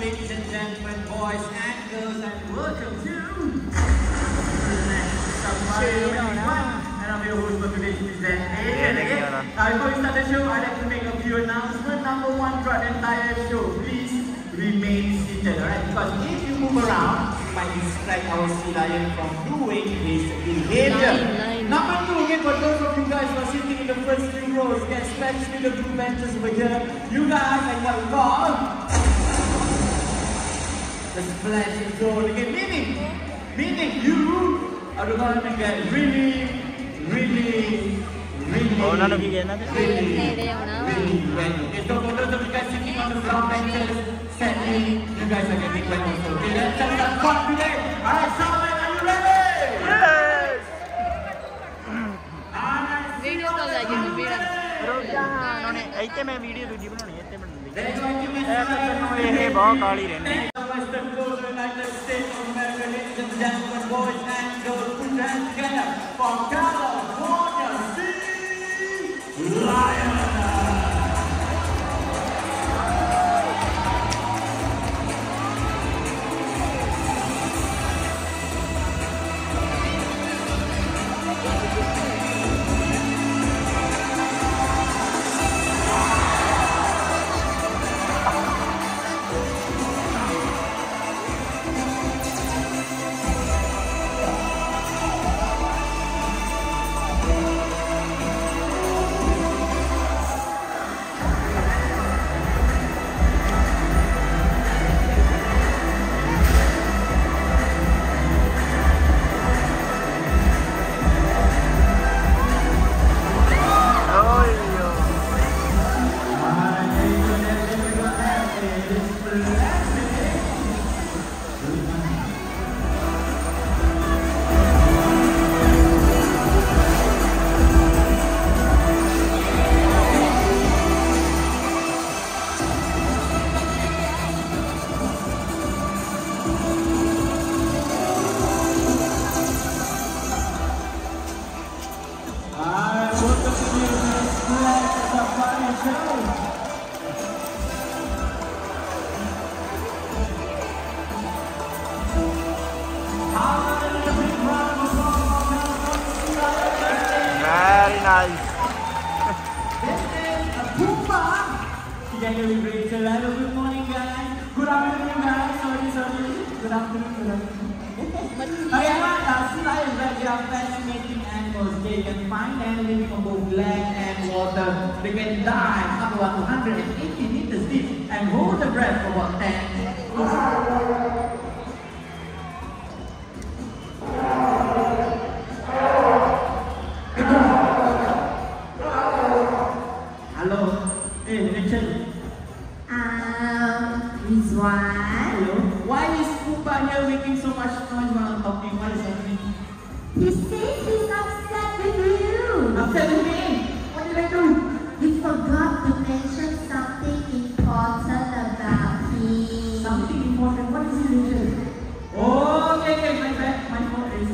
ladies and gentlemen, boys and girls, and welcome to Safari. And I'm your host for today's present. Now, before we start the show, I'd like to make a few announcements. Number one, throughout the entire show, please remain seated, alright? Because if you move around, you might distract our sea lion from doing his behavior. Number two, okay, for those of you guys who are sitting in the first three rows, okay, especially the blue benches over here, you guys are what we call the splashing zone. Okay, meaning you are going to get really okay, so for those of you guys sitting on the brown benches, sadly, you guys are getting wet also. Okay, let's just start fun today. Alright, Salman, are you ready? Yes! Video तो लगी नहीं मेरा। रुक जा, उन्होंने ऐसे में video दूसरी बनानी है, ऐसे बनानी है। ये बहुत काली रहने। Western coast of the United States of America, ladies and gentlemen, boys and girls, put your hands together for California Sea Lion. Very nice. Together with Rachel. Hello, good morning, guys. Good afternoon, guys. Sorry. Good afternoon. Okay, sea lions, right? They are fascinating animals. They can find and living on both land and water. They can dive up to 180 meters deep and hold their breath for about 10 Hello. Hey, Rachel. Rizwan. Hello. Why is Pupa here making so much noise while I'm talking? What is happening? He says he's upset with you. Upset with me? What did I do? You forgot to mention something important about him. Something important? What is it, Rachel? Oh, okay, my bad. My fault. You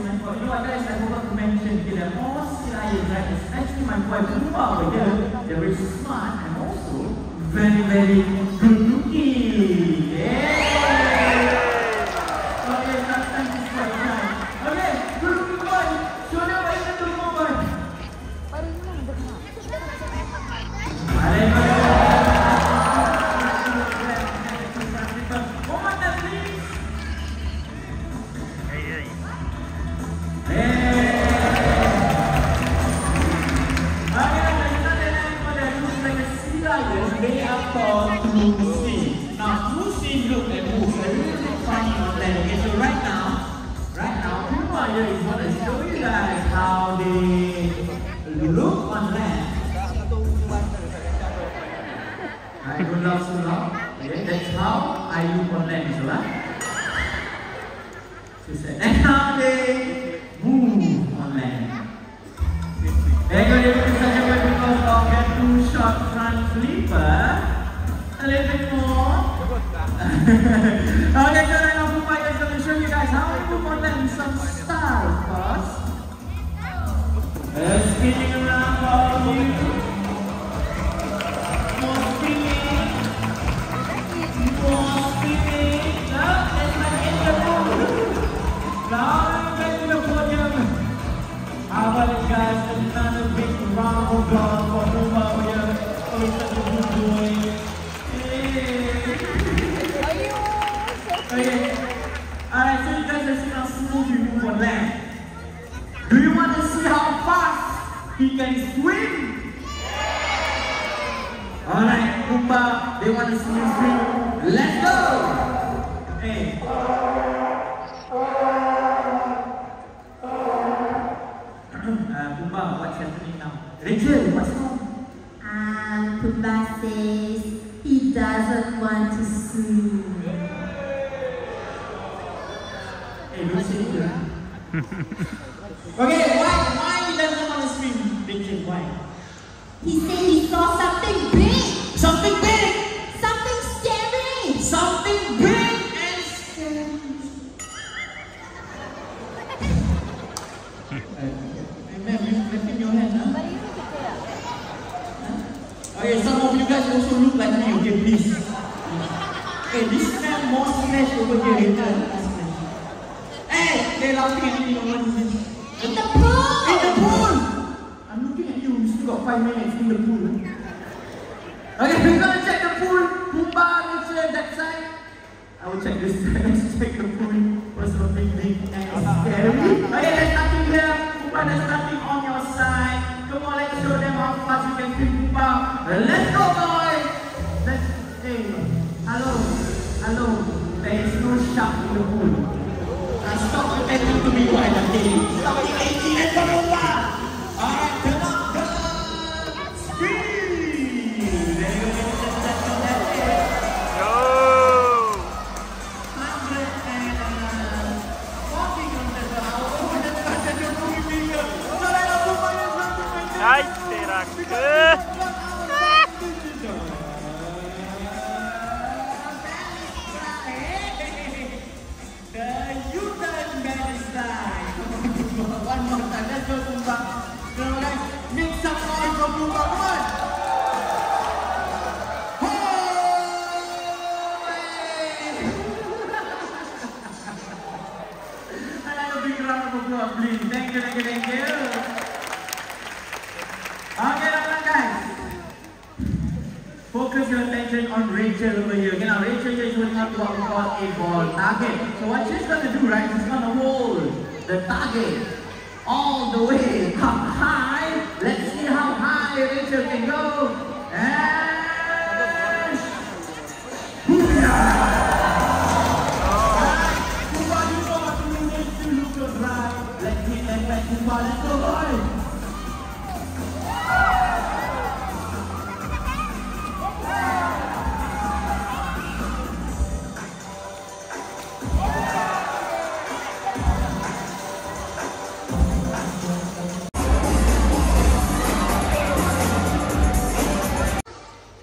know what, guys? I forgot to mention there are more sea lions, right? Especially my boy Pupa over here. They're very smart and also very good looking. Yeah. Okay, that's time to start time. Okay, good looking boy. Show them what you can do, boy. They are called blue sea. Now, blue sea look and move a little bit funny on land. Okay, so right now, Pupa here is going to show you guys how they look on land. I don't laugh so loud. Okay, that's how I look on land, so and how they move on land. They're going to do such a way because of that two shot front flipper. A little bit more. Okay, so right now Pupa is going to show you guys how we move on land in some style first. Spinning around for you. More spinning. Okay. Alright, so you guys have seen how smooth we move on land. Do you want to see how fast he can swim? Alright, Pumbaa, they want to see you swim. Let's go! Hey. Pumbaa, what's happening now? Rachel, what's wrong? Pumbaa says he doesn't want to swim. Hey, don't say it. Okay, why he doesn't want to swim? Rachel, why? He said he saw something big. Something big! Something scary. Something big and scary. Ma'am, you lifting your hand, huh? Okay, some of you guys also look like me, okay, please. Okay, this man more smash over here later. Hey, they're laughing at me, no one is In the pool. in the pool! I'm looking at you, we still got 5 minutes in the pool. Okay, we're gonna check the pool. Pumbaa, Rachel, that side. I will check this side. Let's check the pool for something big and scary. Okay, there's nothing here. Pumbaa, there's nothing on your side. Come on, let's show them how fast you can swim, Pumbaa. Let's go, boys! Hey, hello. There is no shark in the pool. Stop pretending to be quiet, okay? Stop being lazy and Pumbaa! Alright, turn up the speed! There you go, that's it. Go! 140 kilometers per hour. Oh, that's not such a movie video. Ay, terak. One more time, let's go Pumbaa. Come on guys, make some noise for Pumbaa, come on! And a big round of applause, please. Thank you. Okay, guys. Focus your attention on Rachel over here. Okay, now Rachel is holding up what we call a ball target. So what she's going to do, right, she's going to hold the target all the way up high. Let's see how high Rachel can go. And Pumbaa, you know what to do next to look your right. Let's hit that back, Pumbaa. Let's go, boys.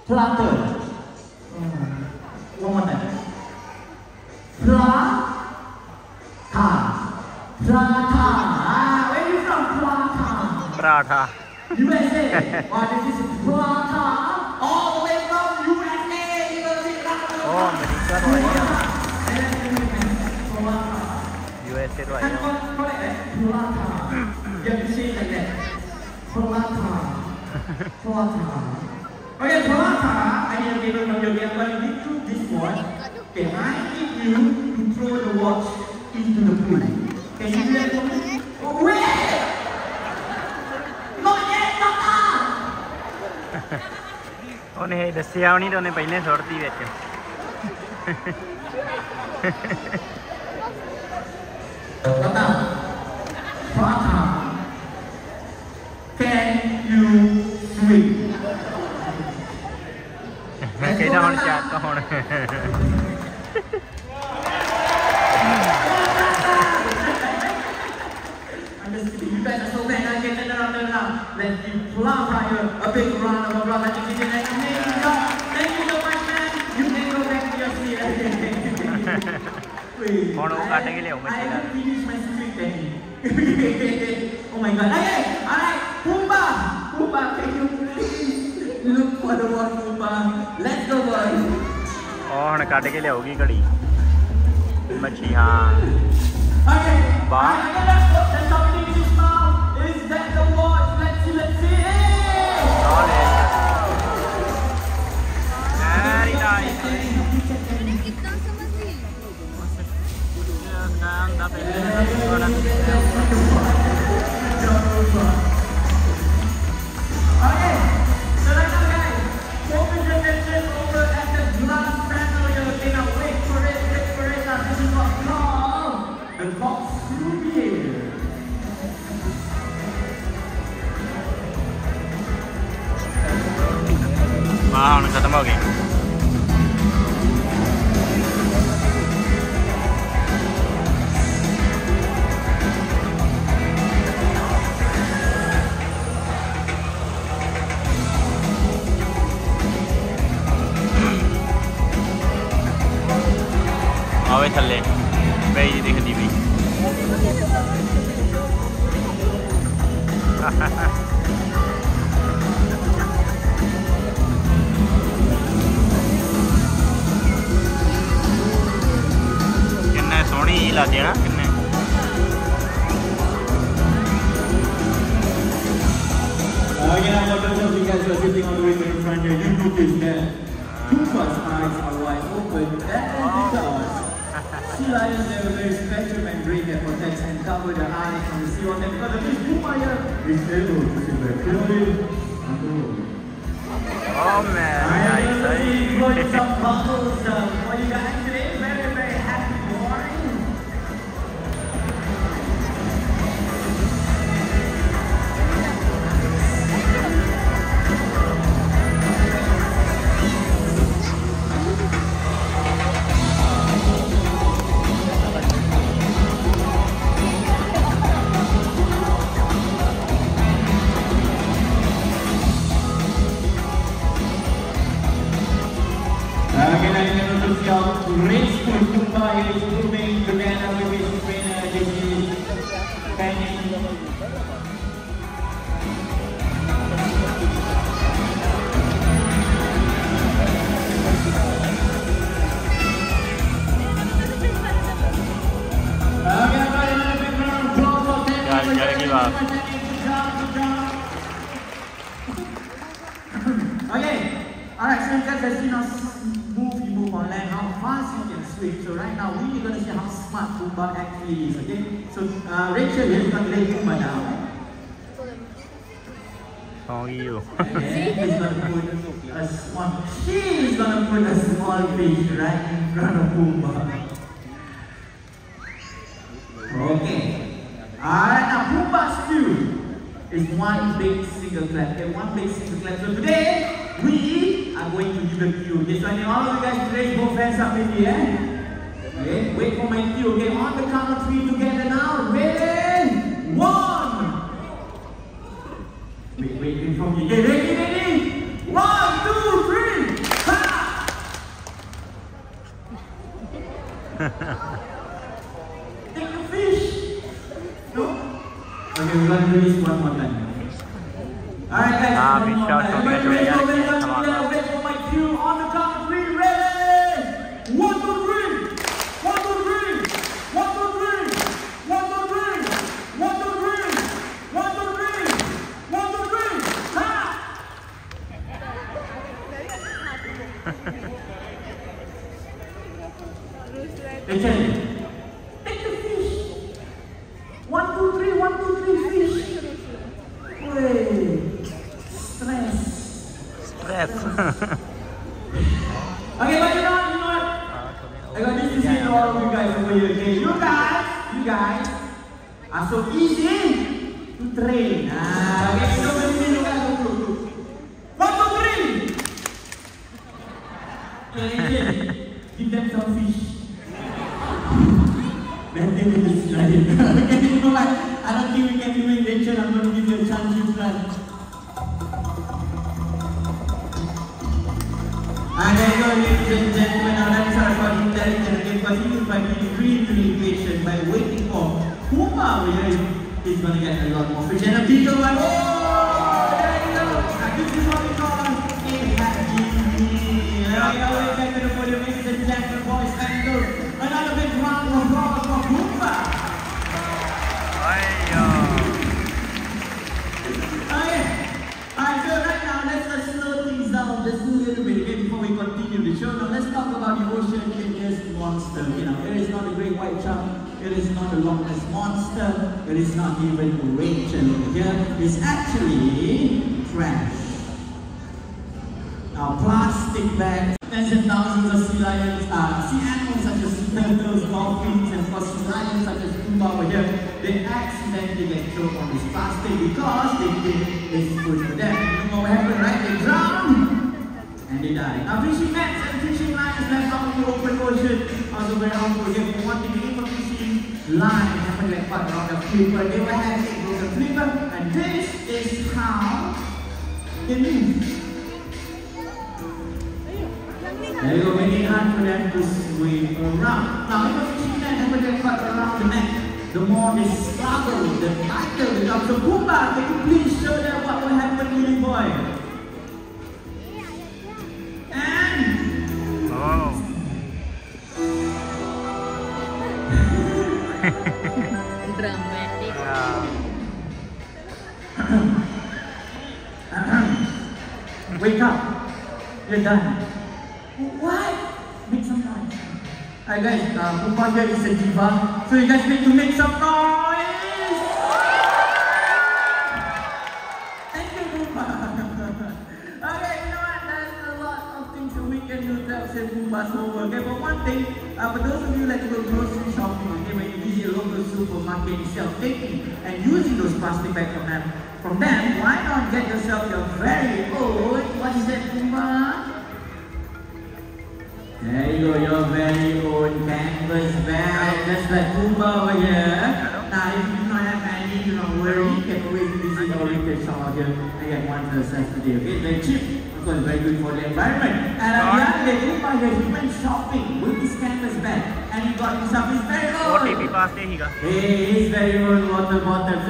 Flutter. One more time. Flutter. Where are you from? Pratha. USA. Wow, this is Flutter. All the way from USA. Oh, America to आई है. USA to आई है. Flutter. You have to say it like that. Flutter. Okay, Flutter, I need to give you I'm going to give you this watch. Okay, I need you to throw the watch into the pool. Can you do that for me? Oh, wait! Not yet, Doctor! ਉਹਨੇ ਦੱਸਿਆ ਨਹੀਂ ਤਾਂ ਉਹਨੇ ਪਹਿਲਾਂ ਸੁੱਟਦੀ ਵਿੱਚ. Doctor, Flutter, can you swim? ਕਿਹਦਾ ਹੁਣ ਚੱਕ ਹੁਣ. You guys are so bad. Turn around. Let's give Flutter a big round of applause. I think you did an amazing job. Thank you so much, man. You can go back to your seat. ਹੁਣ ਉਹ ਕੱਢ ਕੇ ਲਿਆਓ I ਮੱਛੀ ਦਾ. haven't finished my script, Danny. Oh my God. Okay, alright. Pumbaa, can you please look for the word Pumbaa? Let's go, boys. ਉਹ ਹੁਣ ਕੱਢ ਕੇ ਲਿਆਉਗੀ ਘੜੀ. ਮੱਛੀ ਹਾਂ. Okay. Bye. Let's go. There's something in his mouth. Is that the watch? Let's see. Solid. Very nice. Anda per Okay, so right now guys, focus your attention over at the glass panel. You're looking at, wait for it, now this is what's called the box souvenir. Wow, खत्म हो गई। आवे थल्ले बेई दिखदी भी किन्ने सोहनी लगदी ना किन्ने Again, I want to tell you guys who are sitting all the way in front here, you notice that Pumbaa's eyes are wide open. That is because sea lions have a very special membrane that protects and covers the eyes from the seawater. Because of this, Pumbaa here is able to see very clearly underwater. Oh man, nice. Put some bubbles for you guys today. Very, very happy morning. Again, I never to see how graceful Pumbaa is moving together with his trainer, this is Penny. Again, another big round of applause for Penny. Good job. Okay, alright, so you guys have seen us move on land, how fast you can swim. So right now, we're going to see how smart Pumbaa actually is, okay? So Rachel is going to lay Pumbaa down, right? Oh, you. And he's going to put a small, she's going to put a small fish right in front of Pumbaa. Okay. Alright, now Pumbaa's cue is one big single clap. Okay, one big single clap. So today, we are going to give a cue. Okay, so I need all of you guys to raise both hands up in the air. Okay, wait for my cue. Okay, on the count of 3 together now. Ready? 1. Wait for me. Okay, ready? 1, 2, 3. Ha! Take the fish. No? Okay, we're going to do this one more time. Alright guys, Big shout out to everyone. wait for my cue on the count of 3, ready? 1, 2, 3! 1, 2, 3! 1, 2, 3! 1, 2, 3! 1, 2, 3! 1, 2, 3! 1, 2, 3! Ha! Rachel, take the fish! 1, 2, 3, 1, 2, 3, fish! Wait. Stress. Okay, but you know what? I got this to say to all of you guys over here. Okay, you guys are so easy to train. Okay, so when you guys go 1, 2, 3. Okay, give them some fish. Then they will try it. Okay, you know what? I don't think we can do it, Rachel. I'm going to give you a chance to try. And there you go, ladies and gentlemen. Now that's our body intelligence. Again, continue by being really patient by waiting for Pumbaa. He's going to get a lot more fish. And a bigger one. Oh, there you go. And this is what we call a happy meal. Now we go way back to the podium, ladies and gentlemen, boys and girls. Another big round of applause for Pumbaa. Alright, so right now let's slow things down just a little bit before we continue the show. Now let's talk about the ocean in just 1 monster. You know, it is not a great white shark. It is not a Loch Ness monster. It is not even Rachel over here. It's actually trash. Now, plastic bags. Tens and thousands of sea lions, sea animals such as sea turtles, dolphins, and of course sea lions such as Pumbaa over here, they accidentally get choked on this plastic because they think it's food for them. You know what happened, right? They drown and they die. Now, fishing nets and fishing lines left out in the open ocean also very harmful. Here, for one thing, if a fishing line happened to get caught around the flipper, they will have a broken flipper, and this is how they move. There you go, making it hard for them to swim around. Now, if a fishing net happens to get caught around the neck, the more they struggle, the tighter the job. So, Pumbaa, can you please show them what will happen, little boy? And... Oh. Dramatic. Wake up. You're done. What? Make some noise. Alright guys, Pumbaa here is a diva. So you guys need to make some noise! Thank you, Pumbaa. Okay, you know what? There's a lot of things that we can do to help save Pumbaa's homework. Okay, but one thing, for those of you like to go grocery shopping, okay, when you visit a local supermarket instead of taking and using those plastic bags from them, why not get yourself your very own, what is that, Pumbaa? There you go, your very own canvas bag, just like Pumbaa over here. Now, if you do not have any, do not worry, you can always visit our retail shop out here and get one for yourself today. Okay, it's very cheap, of course, very good for the environment. And on the other day, Pumbaa here, he went shopping with his canvas bag and he got himself his very own. OTP pass देगा. Hey, his very own water bottle.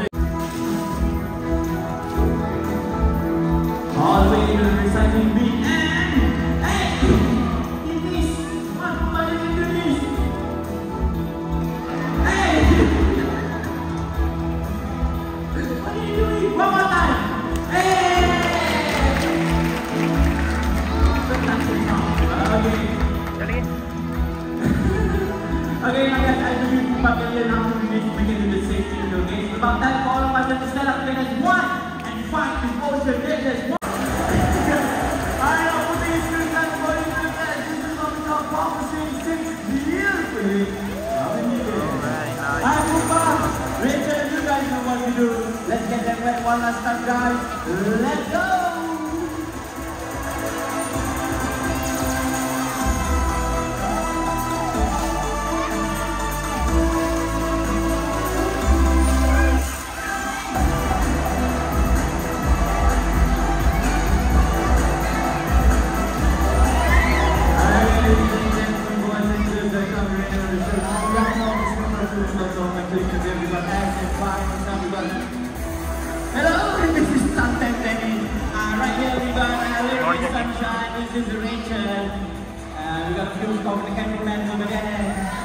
All the way to the recycling bin and hey! Okay, now guys, I believe Pumbaa can learn how to do the same thing, okay? It's about time for all of us to stand up again as one and fight this ocean. There's one. Alright, now put these screens down for you to that. This is what we call prophecy 6 years. Alright, Pumbaa, Rachel, you guys know what to do. Let's get them wet one last time, guys. Let's go! Hello, this is Sunset Denny. Right here we got Lady Sunshine, this is Rachel. We got a few of the cameramen over there.